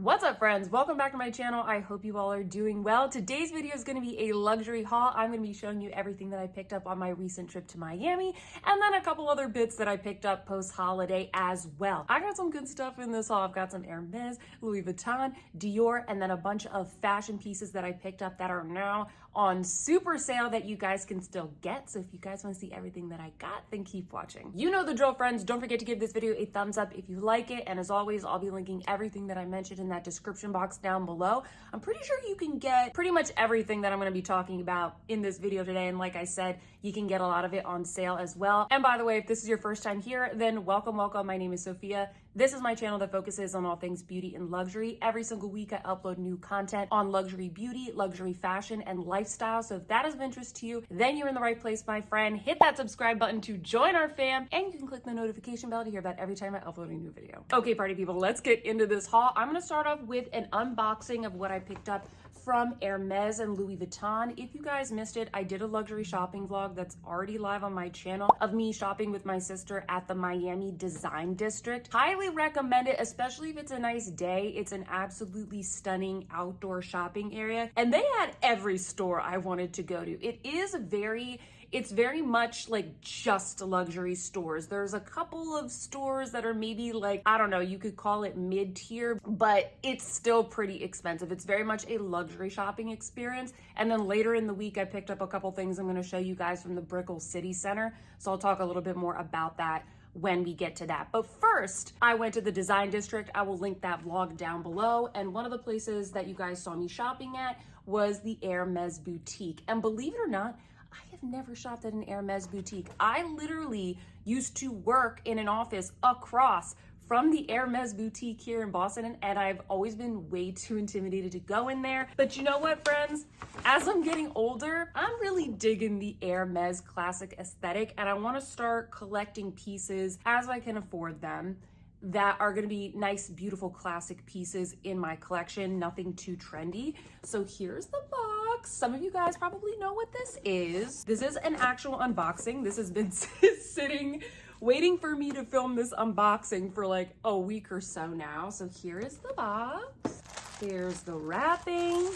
What's up, friends? Welcome back to my channel. I hope you all are doing well. Today's video is going to be a luxury haul. I'm going to be showing you everything that I picked up on my recent trip to Miami, and then a couple other bits that I picked up post-holiday as well. I got some good stuff in this haul. I've got some Hermes, Louis Vuitton, Dior, and then a bunch of fashion pieces that I picked up that are now on super sale that you guys can still get. So if you guys want to see everything that I got, then keep watching. You know the drill, friends. Don't forget to give this video a thumbs up if you like it. And as always, I'll be linking everything that I mentioned in that description box down below. I'm pretty sure you can get pretty much everything that I'm going to be talking about in this video today. And like I said, you can get a lot of it on sale as well. And by the way, if this is your first time here, then welcome. My name is Sophia. This is my channel that focuses on all things beauty and luxury. Every single week, I upload new content on luxury beauty, luxury fashion, and lifestyle. So if that is of interest to you, then you're in the right place, my friend. Hit that subscribe button to join our fam, and you can click the notification bell to hear about every time I upload a new video. Okay, party people, let's get into this haul. I'm gonna start off with an unboxing of what I picked up from Hermes and Louis Vuitton. If you guys missed it, I did a luxury shopping vlog that's already live on my channel of me shopping with my sister at the Miami Design District. Highly recommend it, especially if it's a nice day. It's an absolutely stunning outdoor shopping area, and they had every store I wanted to go to. It's very much like just luxury stores. There's a couple of stores that are maybe like, I don't know, you could call it mid-tier, but it's still pretty expensive. It's very much a luxury shopping experience. And then later in the week, I picked up a couple things I'm gonna show you guys from the Brickell City Center. So I'll talk a little bit more about that when we get to that. But first, I went to the Design District. I will link that vlog down below. And one of the places that you guys saw me shopping at was the Hermes boutique. And believe it or not, I have never shopped at an Hermes boutique. I literally used to work in an office across from the Hermes boutique here in Boston, and I've always been way too intimidated to go in there. But you know what, friends? As I'm getting older, I'm really digging the Hermes classic aesthetic, and I want to start collecting pieces as I can afford them that are going to be nice, beautiful, classic pieces in my collection, nothing too trendy. So here's the box. Some of you guys probably know what this is. This is an actual unboxing. This has been sitting, waiting for me to film this unboxing for like a week or so now. So here is the box. Here's the wrapping.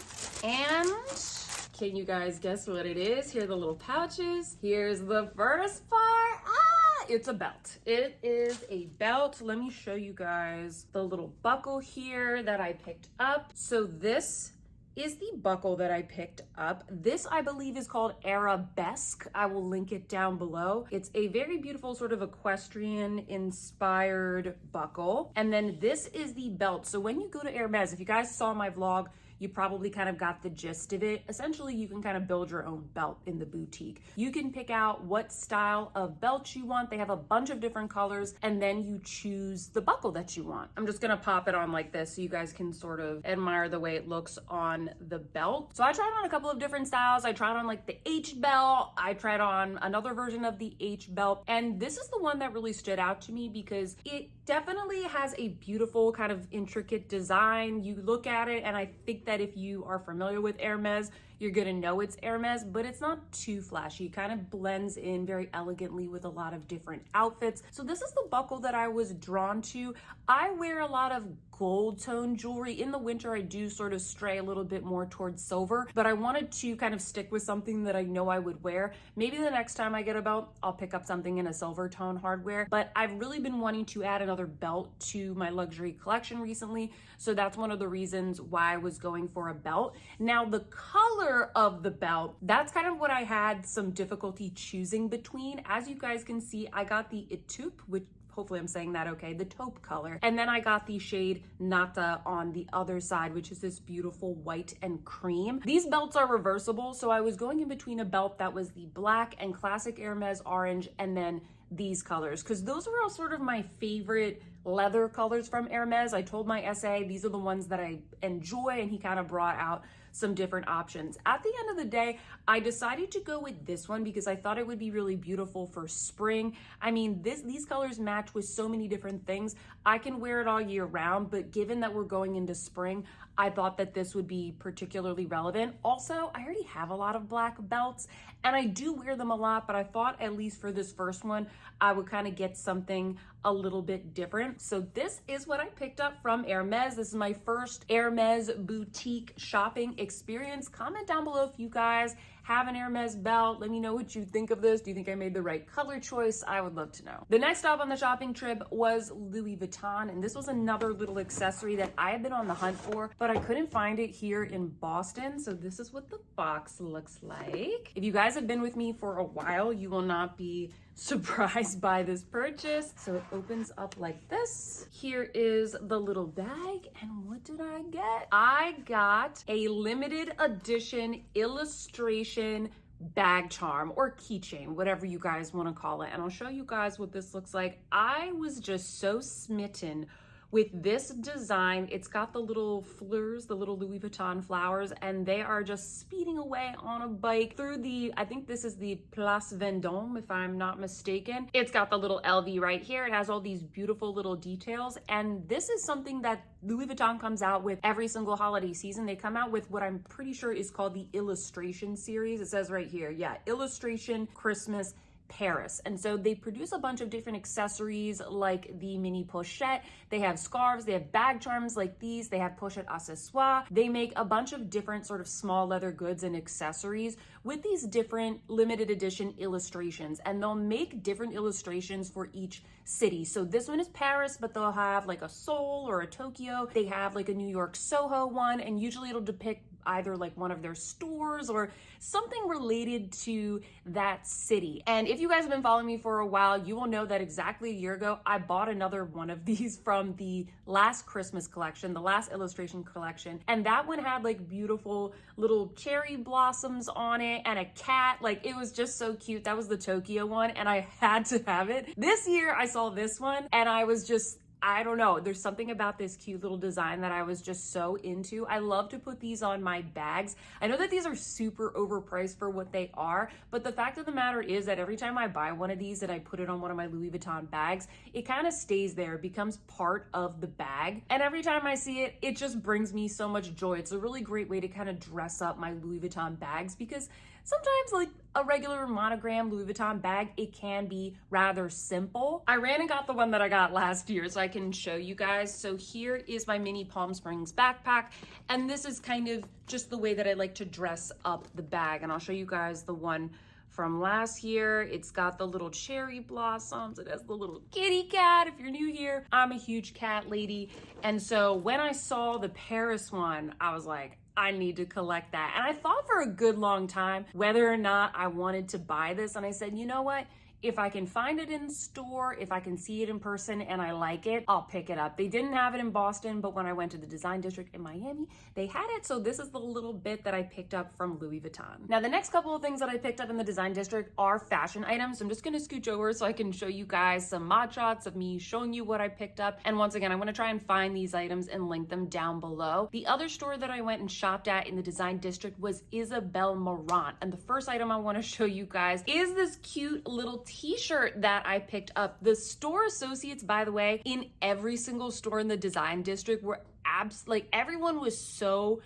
And can you guys guess what it is? Here are the little pouches. Here's the first part. It's a belt. It is a belt. Let me show you guys the little buckle here that I picked up. So this is the buckle that I picked up. This, I believe, is called Arabesque. I will link it down below. It's a very beautiful sort of equestrian inspired buckle. And then this is the belt. So when you go to Hermes, if you guys saw my vlog, you probably kind of got the gist of it. Essentially, you can kind of build your own belt in the boutique. You can pick out what style of belt you want. They have a bunch of different colors, and then you choose the buckle that you want. I'm just gonna pop it on like this so you guys can sort of admire the way it looks on the belt. So I tried on a couple of different styles. I tried on like the H belt. I tried on another version of the H belt. And this is the one that really stood out to me because it definitely has a beautiful kind of intricate design. You look at it, and I think that if you are familiar with Hermes, you're gonna know it's Hermes, but it's not too flashy. It kind of blends in very elegantly with a lot of different outfits. So this is the buckle that I was drawn to. I wear a lot of gold tone jewelry. In the winter, I do sort of stray a little bit more towards silver, but I wanted to kind of stick with something that I know I would wear. Maybe the next time I get a belt, I'll pick up something in a silver tone hardware, but I've really been wanting to add another belt to my luxury collection recently. So that's one of the reasons why I was going for a belt. Now, the color of the belt, that's kind of what I had some difficulty choosing between. As you guys can see, I got the Etoupe, which hopefully I'm saying that okay, the taupe color. And then I got the shade Nata on the other side, which is this beautiful white and cream. These belts are reversible, so I was going in between a belt that was the black and classic Hermes orange, and then these colors, because those were all sort of my favorite leather colors from Hermes. I told my SA these are the ones that I enjoy, and he kind of brought out some different options. At the end of the day, I decided to go with this one because I thought it would be really beautiful for spring. I mean, these colors match with so many different things. I can wear it all year round, but given that we're going into spring, I thought that this would be particularly relevant. Also, I already have a lot of black belts and I do wear them a lot, but I thought at least for this first one, I would kind of get something a little bit different. second. So this is what I picked up from Hermes. This is my first Hermes boutique shopping experience. Comment down below if you guys have an Hermes belt. Let me know what you think of this. Do you think I made the right color choice? I would love to know. The next stop on the shopping trip was Louis Vuitton, and this was another little accessory that I have been on the hunt for, but I couldn't find it here in Boston. So this is what the box looks like. If you guys have been with me for a while, you will not be surprised by this purchase. So it opens up like this. Here is the little bag, and what did I get? I got a limited edition illustration bag charm or keychain, whatever you guys want to call it, and I'll show you guys what this looks like. I was just so smitten with this design. It's got the little fleurs, the little Louis Vuitton flowers, and they are just speeding away on a bike through the, I think this is the Place Vendôme, if I'm not mistaken. It's got the little LV right here. It has all these beautiful little details, and this is something that Louis Vuitton comes out with every single holiday season. They come out with what I'm pretty sure is called the Illustration series. It says right here, yeah, Illustration Christmas Paris. And so they produce a bunch of different accessories like the mini pochette. They have scarves, they have bag charms like these, they have pochette accessoires. They make a bunch of different sort of small leather goods and accessories with these different limited edition illustrations, and they'll make different illustrations for each city. So this one is Paris, but they'll have like a Seoul or a Tokyo. They have like a New York Soho one, and usually it'll depict either like one of their stores or something related to that city. And if you guys have been following me for a while, you will know that exactly a year ago, I bought another one of these from the last Christmas collection, the last illustration collection. And that one had like beautiful little cherry blossoms on it and a cat. Like, it was just so cute. That was the Tokyo one, and I had to have it. This year I saw this one and I was just, I don't know, there's something about this cute little design that I was just so into. I love to put these on my bags. I know that these are super overpriced for what they are, but the fact of the matter is that every time I buy one of these and I put it on one of my Louis Vuitton bags, it kind of stays there, becomes part of the bag. And every time I see it, it just brings me so much joy. It's a really great way to kind of dress up my Louis Vuitton bags, because sometimes like a regular monogram Louis Vuitton bag, it can be rather simple. I ran and got the one that I got last year so I can show you guys. So here is my mini Palm Springs backpack, and this is kind of just the way that I like to dress up the bag. And I'll show you guys the one from last year. It's got the little cherry blossoms. It has the little kitty cat. If you're new here, I'm a huge cat lady. And so when I saw the Paris one, I was like, I need to collect that. And I thought for a good long time whether or not I wanted to buy this. And I said, you know what? If I can find it in store, if I can see it in person and I like it, I'll pick it up. They didn't have it in Boston, but when I went to the design district in Miami, they had it. So this is the little bit that I picked up from Louis Vuitton. Now, the next couple of things that I picked up in the design district are fashion items. So I'm just gonna scooch over so I can show you guys some mod shots of me showing you what I picked up. And once again, I'm gonna try and find these items and link them down below. The other store that I went and shopped at in the design district was Isabel Marant. And the first item I wanna show you guys is this cute little t-shirt that I picked up. The store associates, by the way, in every single store in the design district were like everyone was so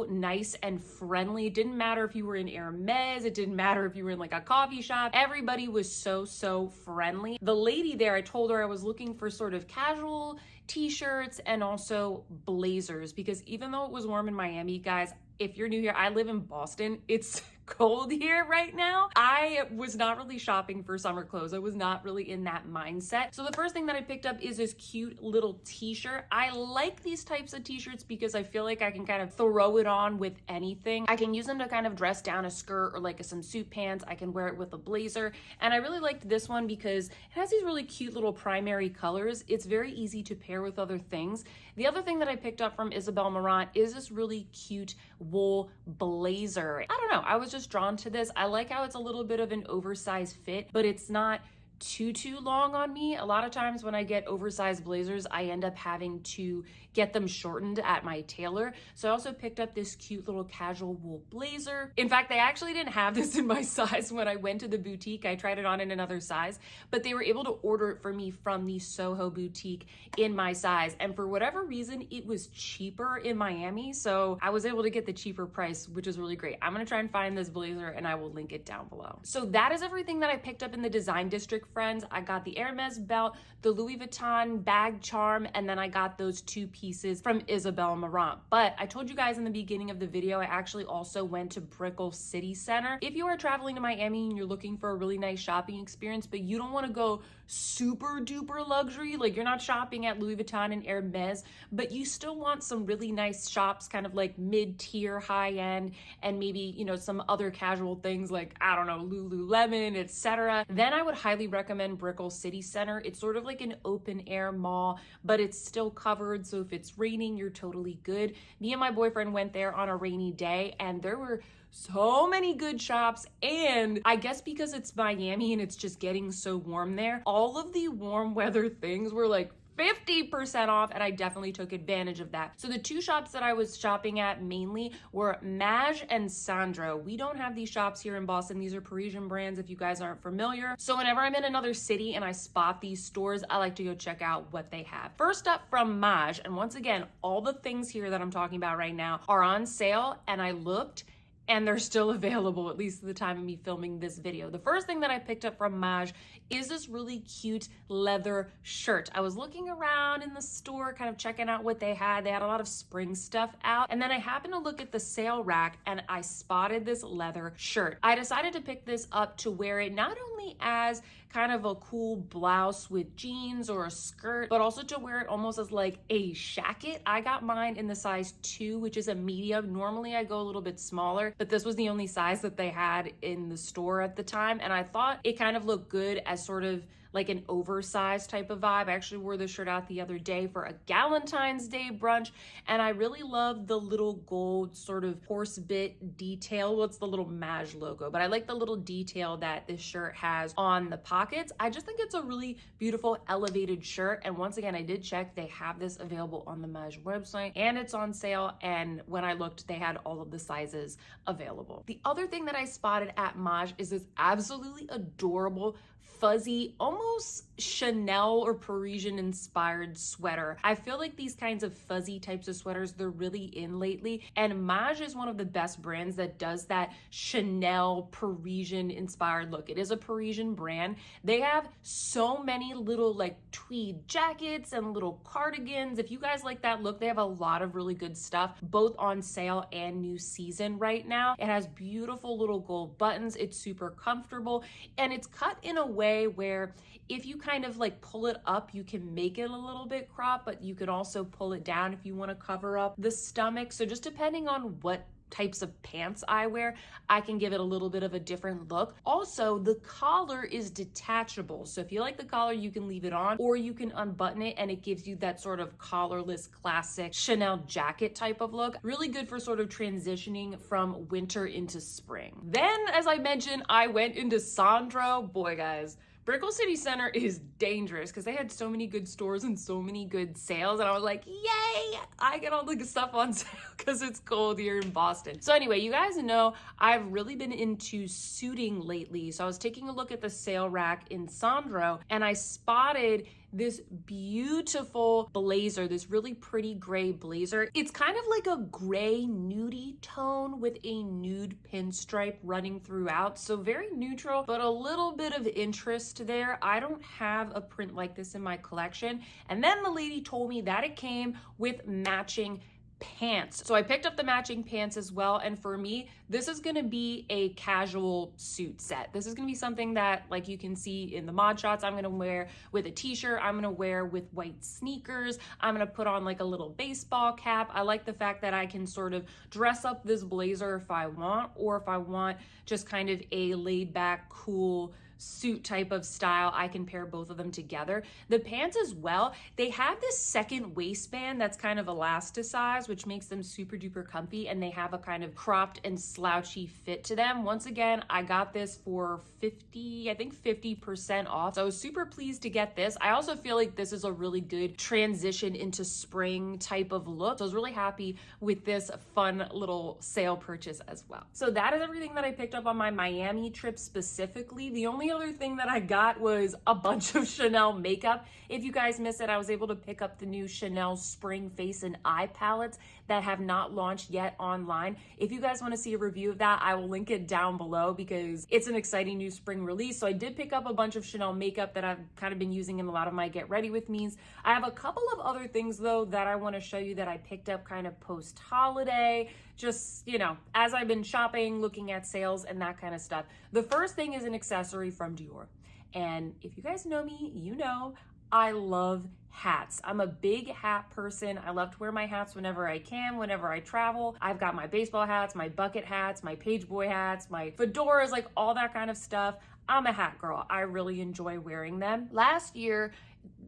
nice and friendly. It didn't matter if you were in Hermes, it didn't matter if you were in like a coffee shop. Everybody was so friendly. The lady there, I told her I was looking for sort of casual t-shirts and also blazers, because even though it was warm in Miami, guys, if you're new here, I live in Boston. It's cold here right now. I was not really shopping for summer clothes. I was not really in that mindset. So the first thing that I picked up is this cute little t-shirt. I like these types of t-shirts because I feel like I can kind of throw it on with anything. I can use them to kind of dress down a skirt or like some suit pants. I can wear it with a blazer. And I really liked this one because it has these really cute little primary colors. It's very easy to pair with other things. The other thing that I picked up from Isabel Marant is this really cute wool blazer. I don't know, I was just drawn to this. I like how it's a little bit of an oversized fit, but it's not too long on me. A lot of times when I get oversized blazers, I end up having to get them shortened at my tailor. So I also picked up this cute little casual wool blazer. In fact, they actually didn't have this in my size when I went to the boutique. I tried it on in another size, but they were able to order it for me from the Soho boutique in my size. And for whatever reason, it was cheaper in Miami. So I was able to get the cheaper price, which is really great. I'm gonna try and find this blazer and I will link it down below. So that is everything that I picked up in the design district friends. I got the Hermes belt, the Louis Vuitton bag charm, and then I got those 2 pieces from Isabel Marant. But I told you guys in the beginning of the video, I actually also went to Brickell City Center. If you are traveling to Miami and you're looking for a really nice shopping experience, but you don't want to go super duper luxury, like you're not shopping at Louis Vuitton and Hermes, but you still want some really nice shops, kind of like mid-tier, high-end, and maybe, you know, some other casual things like, I don't know, Lululemon, etc., then I would highly recommend Brickell City Center. It's sort of like an open air mall, but it's still covered, so if it's raining, you're totally good. Me and my boyfriend went there on a rainy day, and there were so many good shops, and I guess because it's Miami and it's just getting so warm there, all of the warm weather things were like 50% off, and I definitely took advantage of that. So the 2 shops that I was shopping at mainly were Maje and Sandro. We don't have these shops here in Boston. These are Parisian brands if you guys aren't familiar. So whenever I'm in another city and I spot these stores, I like to go check out what they have. First up from Maje, and once again, all the things here that I'm talking about right now are on sale, and I looked and they're still available, at least at the time of me filming this video. The first thing that I picked up from Maje is this really cute leather shirt. I was looking around in the store, kind of checking out what they had. They had a lot of spring stuff out. And then I happened to look at the sale rack and I spotted this leather shirt. I decided to pick this up to wear it not only as kind of a cool blouse with jeans or a skirt, but also to wear it almost as like a shacket. I got mine in the size 2, which is a medium. Normally I go a little bit smaller, but this was the only size that they had in the store at the time. And I thought it kind of looked good as sort of like an oversized type of vibe. I actually wore this shirt out the other day for a Galentine's Day brunch, and I really love the little gold sort of horse bit detail. Well, it's the little Maje logo, but I like the little detail that this shirt has on the pockets. I just think it's a really beautiful elevated shirt, and once again, I did check, they have this available on the Maje website, and it's on sale, and when I looked, they had all of the sizes available. The other thing that I spotted at Maje is this absolutely adorable fuzzy, almost Chanel or Parisian inspired sweater. I feel like these kinds of fuzzy types of sweaters, they're really in lately, and Maje is one of the best brands that does that Chanel Parisian inspired look. It is a Parisian brand. They have so many little like tweed jackets and little cardigans. If you guys like that look, they have a lot of really good stuff, both on sale and new season right now. It has beautiful little gold buttons. It's super comfortable, and it's cut in a way where if you kind of like pull it up, you can make it a little bit cropped, but you can also pull it down if you want to cover up the stomach. So just depending on what types of pants I wear, I can give it a little bit of a different look. Also, the collar is detachable. So if you like the collar, you can leave it on, or you can unbutton it and it gives you that sort of collarless classic Chanel jacket type of look. Really good for sort of transitioning from winter into spring. Then, as I mentioned, I went into Sandro. Boy, guys, Brickell City Center is dangerous because they had so many good stores and so many good sales, and I was like, yay, I get all the good stuff on sale because it's cold here in Boston. So anyway, you guys know I've really been into suiting lately, so I was taking a look at the sale rack in Sandro, and I spotted this beautiful blazer, this really pretty gray blazer. It's kind of like a gray nudie tone with a nude pinstripe running throughout. So very neutral, but a little bit of interest there. I don't have a print like this in my collection. And then the lady told me that it came with matching pants. So I picked up the matching pants as well. And for me, this is going to be a casual suit set. This is going to be something that, like you can see in the mod shots, I'm going to wear with a t-shirt. I'm going to wear with white sneakers. I'm going to put on like a little baseball cap. I like the fact that I can sort of dress up this blazer if I want, or if I want just kind of a laid back, cool suit type of style, I can pair both of them together. The pants as well, they have this second waistband that's kind of elasticized, which makes them super duper comfy, and they have a kind of cropped and slouchy fit to them. Once again, I got this for 50% off. So I was super pleased to get this. I also feel like this is a really good transition into spring type of look. So I was really happy with this fun little sale purchase as well. So that is everything that I picked up on my Miami trip specifically. The only only other thing that I got was a bunch of Chanel makeup. If you guys missed it, I was able to pick up the new Chanel Spring Face and Eye palettes that have not launched yet online. If you guys want to see a review of that, I will link it down below because it's an exciting new spring release. So I did pick up a bunch of Chanel makeup that I've kind of been using in a lot of my get ready with me's. I have a couple of other things though that I want to show you that I picked up kind of post holiday, just, you know, as I've been shopping, looking at sales and that kind of stuff. The first thing is an accessory from Dior. And if you guys know me, you know I love hats. I'm a big hat person. I love to wear my hats whenever I can, whenever I travel. I've got my baseball hats, my bucket hats, my page boy hats, my fedoras, like all that kind of stuff. I'm a hat girl. I really enjoy wearing them. Last year,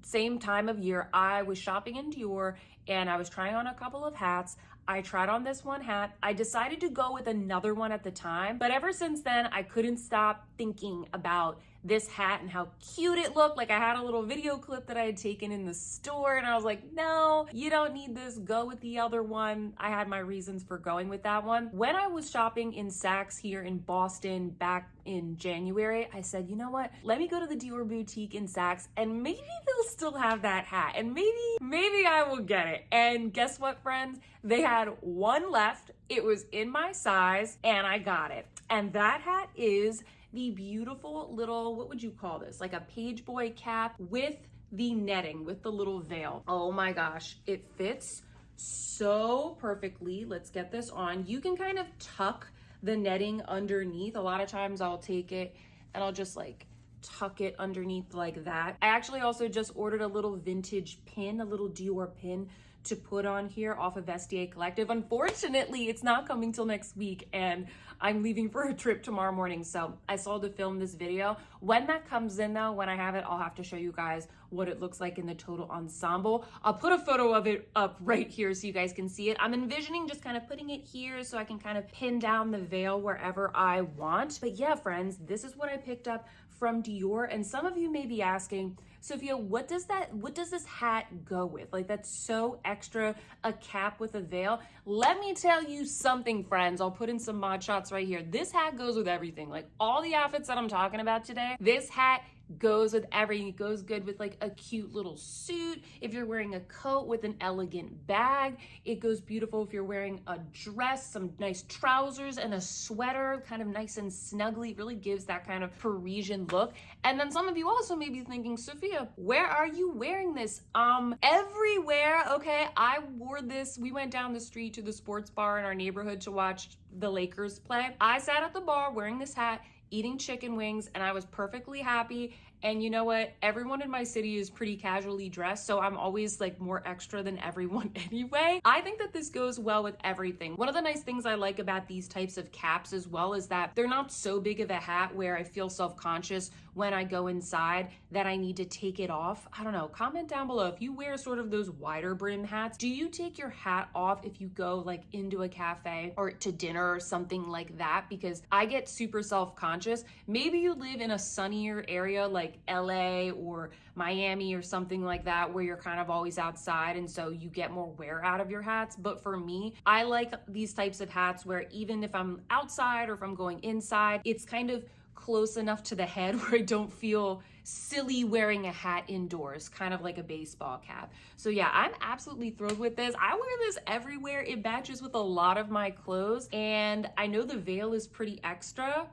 same time of year, I was shopping in Dior and I was trying on a couple of hats. I tried on this one hat. I decided to go with another one at the time, but ever since then, I couldn't stop thinking about this hat and how cute it looked. Like I had a little video clip that I had taken in the store and I was like, no, you don't need this, go with the other one. I had my reasons for going with that one. When I was shopping in Saks here in Boston back in January, I said, you know what, let me go to the Dior boutique in Saks and maybe they'll still have that hat and maybe I will get it. And guess what, friends? They had one left. It was in my size and I got it. And that hat is the beautiful little, what would you call this? Like a page boy cap with the netting, with the little veil. Oh my gosh, it fits so perfectly. Let's get this on. You can kind of tuck the netting underneath. A lot of times I'll take it and I'll just like tuck it underneath like that. I actually also just ordered a little vintage pin, a little Dior pin to put on here off of Vestiaire Collective. Unfortunately, it's not coming till next week and I'm leaving for a trip tomorrow morning. So I saw to film this video. When that comes in though, when I have it, I'll have to show you guys what it looks like in the total ensemble. I'll put a photo of it up right here so you guys can see it. I'm envisioning just kind of putting it here so I can kind of pin down the veil wherever I want. But yeah, friends, this is what I picked up from Dior. And some of you may be asking, Sophia, what does this hat go with? Like, that's so extra, a cap with a veil. Let me tell you something, friends. I'll put in some mod shots right here. This hat goes with everything. Like all the outfits that I'm talking about today, this hat goes with everything. It goes good with like a cute little suit. If you're wearing a coat with an elegant bag, it goes beautiful if you're wearing a dress, some nice trousers and a sweater, kind of nice and snuggly. It really gives that kind of Parisian look. And then some of you also may be thinking, Sophia, where are you wearing this? Everywhere. Okay, I wore this. We went down the street to the sports bar in our neighborhood to watch the Lakers play. I sat at the bar wearing this hat, eating chicken wings, and I was perfectly happy. And you know what? Everyone in my city is pretty casually dressed, so I'm always like more extra than everyone anyway. I think that this goes well with everything. One of the nice things I like about these types of caps as well is that they're not so big of a hat where I feel self-conscious when I go inside that I need to take it off. I don't know, comment down below if you wear sort of those wider brim hats. Do you take your hat off if you go like into a cafe or to dinner or something like that? Because I get super self-conscious. Maybe you live in a sunnier area like LA or Miami or something like that where you're kind of always outside and so you get more wear out of your hats. But for me, I like these types of hats where even if I'm outside or if I'm going inside, it's kind of close enough to the head where I don't feel silly wearing a hat indoors, kind of like a baseball cap. So yeah, I'm absolutely thrilled with this. I wear this everywhere. It matches with a lot of my clothes and I know the veil is pretty extra,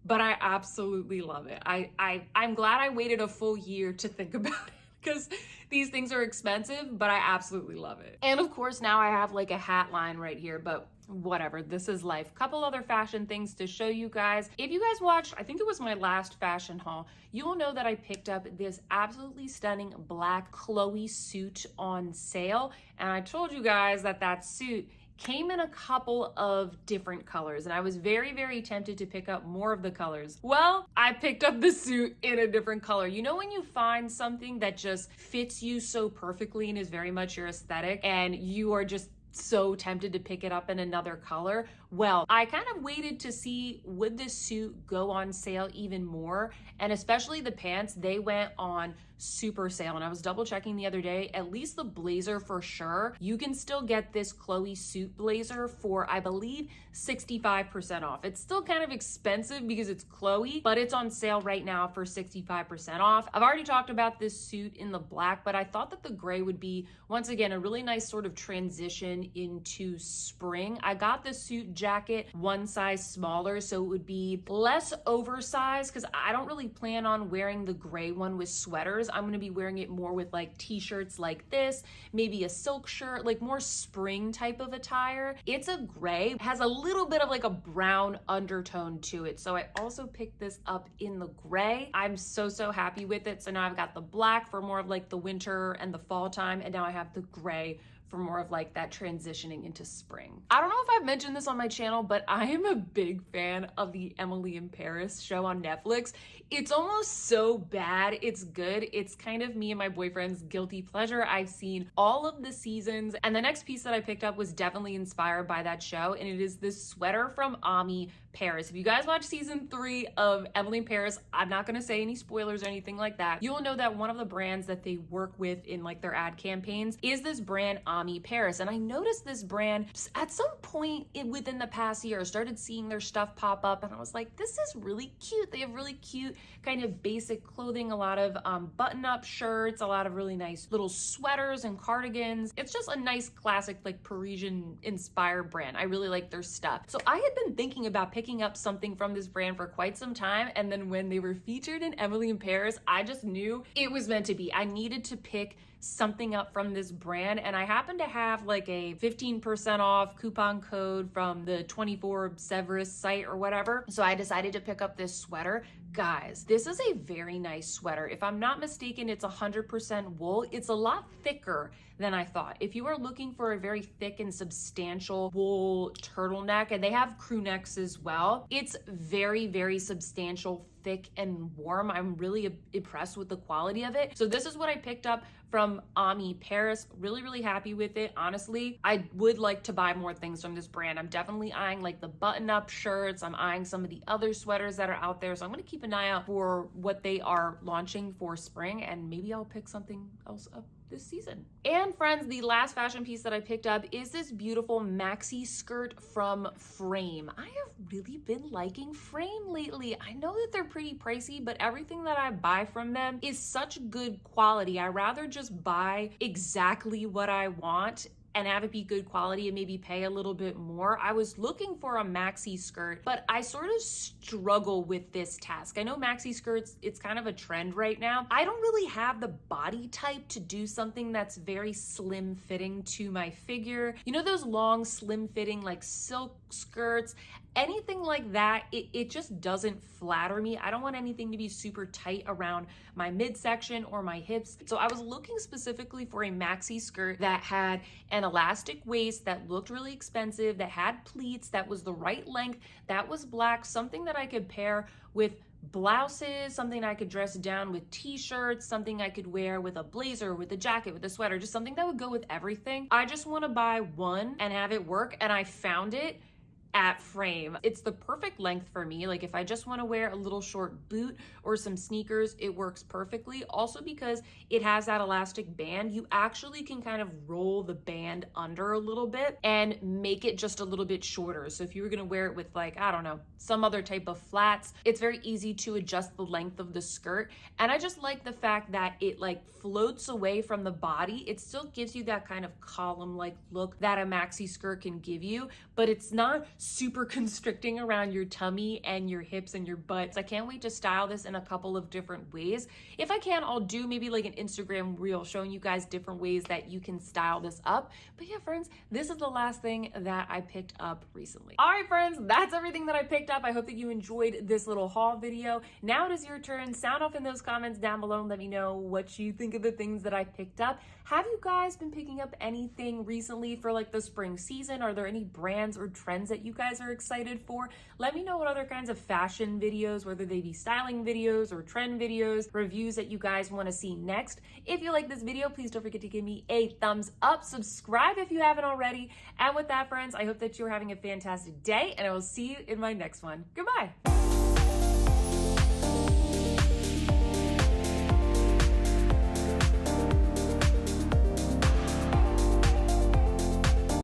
but I absolutely love it. I'm glad I waited a full year to think about it because these things are expensive, but I absolutely love it. And of course, now I have like a hat line right here, but whatever, this is life. Couple other fashion things to show you guys. If you guys watched, I think it was my last fashion haul, you'll know that I picked up this absolutely stunning black Chloe suit on sale. And I told you guys that that suit came in a couple of different colors and I was very, very tempted to pick up more of the colors. Well, I picked up the suit in a different color. You know when you find something that just fits you so perfectly and is very much your aesthetic and you are just so tempted to pick it up in another color. Well, I kind of waited to see would this suit go on sale even more, and especially the pants, they went on super sale. And I was double checking the other day, at least the blazer for sure, you can still get this Chloe suit blazer for, I believe, 65% off. It's still kind of expensive because it's Chloe, but it's on sale right now for 65% off. I've already talked about this suit in the black, but I thought that the gray would be, once again, a really nice sort of transition into spring. I got the suit jacket one size smaller, so it would be less oversized because I don't really plan on wearing the gray one with sweaters. I'm going to be wearing it more with like t-shirts like this, maybe a silk shirt, like more spring type of attire. It's a gray, it has a little bit of like a brown undertone to it. So I also picked this up in the gray. I'm so happy with it. So now I've got the black for more of like the winter and the fall time, and now I have the gray for more of like that transitioning into spring. I don't know if I've mentioned this on my channel, but I am a big fan of the Emily in Paris show on Netflix. It's almost so bad it's good. It's kind of me and my boyfriend's guilty pleasure. I've seen all of the seasons, and the next piece that I picked up was definitely inspired by that show, and it is this sweater from Ami Paris. If you guys watch season 3 of Emily in Paris, I'm not going to say any spoilers or anything like that. You'll know that one of the brands that they work with in like their ad campaigns is this brand Ami Paris. And I noticed this brand at some point within the past year, started seeing their stuff pop up, and I was like, this is really cute. They have really cute kind of basic clothing, a lot of button-up shirts, a lot of really nice little sweaters and cardigans. It's just a nice classic like Parisian inspired brand. I really like their stuff. So I had been thinking about picking up something from this brand for quite some time, and then when they were featured in Emily in Paris, I just knew it was meant to be. I needed to pick something up from this brand, and I happen to have like a 15% off coupon code from the 24 Severus site or whatever. So I decided to pick up this sweater. Guys, this is a very nice sweater. If I'm not mistaken, it's 100% wool. It's a lot thicker than I thought. If you are looking for a very thick and substantial wool turtleneck, and they have crew necks as well, it's very substantial, thick and warm. I'm really impressed with the quality of it. So this is what I picked up from Ami Paris. Really happy with it. Honestly, I would like to buy more things from this brand. I'm definitely eyeing like the button-up shirts. I'm eyeing some of the other sweaters that are out there. So I'm going to keep an eye out for what they are launching for spring, and maybe I'll pick something else up this season. And friends, the last fashion piece that I picked up is this beautiful maxi skirt from Frame. I have really been liking Frame lately. I know that they're pretty pricey, but everything that I buy from them is such good quality. I rather just buy exactly what I want and have it be good quality and maybe pay a little bit more. I was looking for a maxi skirt, but I sort of struggle with this task. I know maxi skirts, it's kind of a trend right now. I don't really have the body type to do something that's very slim fitting to my figure. You know those long slim fitting like silk skirts? Anything like that, it just doesn't flatter me. I don't want anything to be super tight around my midsection or my hips. So I was looking specifically for a maxi skirt that had an elastic waist, that looked really expensive, that had pleats, that was the right length, that was black, something that I could pair with blouses, something I could dress down with t-shirts, something I could wear with a blazer, with a jacket, with a sweater, just something that would go with everything. I just want to buy one and have it work, and I found it at Frame. It's the perfect length for me. Like if I just want to wear a little short boot or some sneakers, it works perfectly. Also because it has that elastic band, you actually can kind of roll the band under a little bit and make it just a little bit shorter. So if you were going to wear it with like, I don't know, some other type of flats, it's very easy to adjust the length of the skirt. And I just like the fact that it like floats away from the body. It still gives you that kind of column-like look that a maxi skirt can give you, but it's not super constricting around your tummy and your hips and your butts. I can't wait to style this in a couple of different ways. If I can, I'll do maybe like an Instagram reel showing you guys different ways that you can style this up. But yeah, friends, this is the last thing that I picked up recently. All right, friends, that's everything that I picked up. I hope that you enjoyed this little haul video. Now it is your turn. Sound off in those comments down below and let me know what you think of the things that I picked up. Have you guys been picking up anything recently for like the spring season? Are there any brands or trends that you guys are excited for. Let me know what other kinds of fashion videos, whether they be styling videos or trend videos, reviews that you guys want to see next. If you like this video, please don't forget to give me a thumbs up, subscribe if you haven't already. And with that, friends, I hope that you're having a fantastic day, and I will see you in my next one. Goodbye.